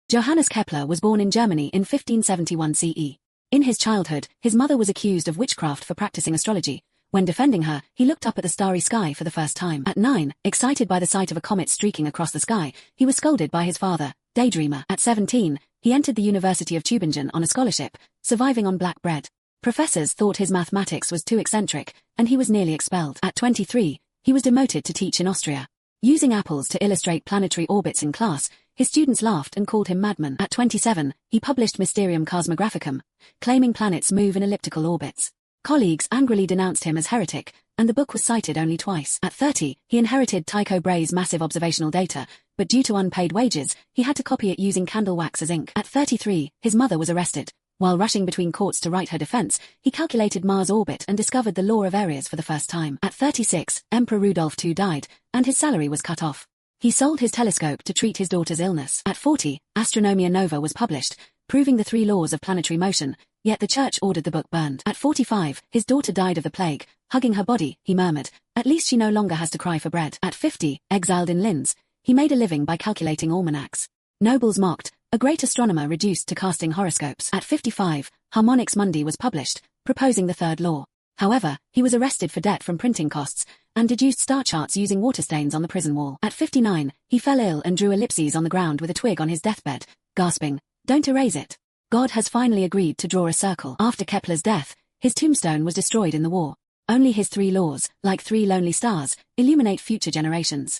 Johannes Kepler was born in Germany in 1571 CE. In his childhood, his mother was accused of witchcraft for practicing astrology. When defending her, he looked up at the starry sky for the first time. At 9, excited by the sight of a comet streaking across the sky, he was scolded by his father, daydreamer. At 17, he entered the University of Tübingen on a scholarship, surviving on black bread. Professors thought his mathematics was too eccentric, and he was nearly expelled. At 23, he was demoted to teach in Austria. Using apples to illustrate planetary orbits in class, his students laughed and called him madman. At 27, he published Mysterium Cosmographicum, claiming planets move in elliptical orbits. Colleagues angrily denounced him as heretic, and the book was cited only twice. At 30, he inherited Tycho Brahe's massive observational data, but due to unpaid wages, he had to copy it using candle wax as ink. At 33, his mother was arrested. While rushing between courts to write her defense, he calculated Mars' orbit and discovered the law of areas for the first time. At 36, Emperor Rudolf II died, and his salary was cut off. He sold his telescope to treat his daughter's illness. At 40, Astronomia Nova was published, proving the 3 laws of planetary motion, yet the church ordered the book burned. At 45, his daughter died of the plague. Hugging her body, he murmured, "At least she no longer has to cry for bread." At 50, exiled in Linz, he made a living by calculating almanacs. Nobles mocked, a great astronomer reduced to casting horoscopes. At 55, Harmonics Mundi was published, proposing the 3rd law. However, he was arrested for debt from printing costs, and deduced star charts using water stains on the prison wall. At 59, he fell ill and drew ellipses on the ground with a twig on his deathbed, gasping, "Don't erase it. God has finally agreed to draw a circle." After Kepler's death, his tombstone was destroyed in the war. Only his 3 laws, like 3 lonely stars, illuminate future generations.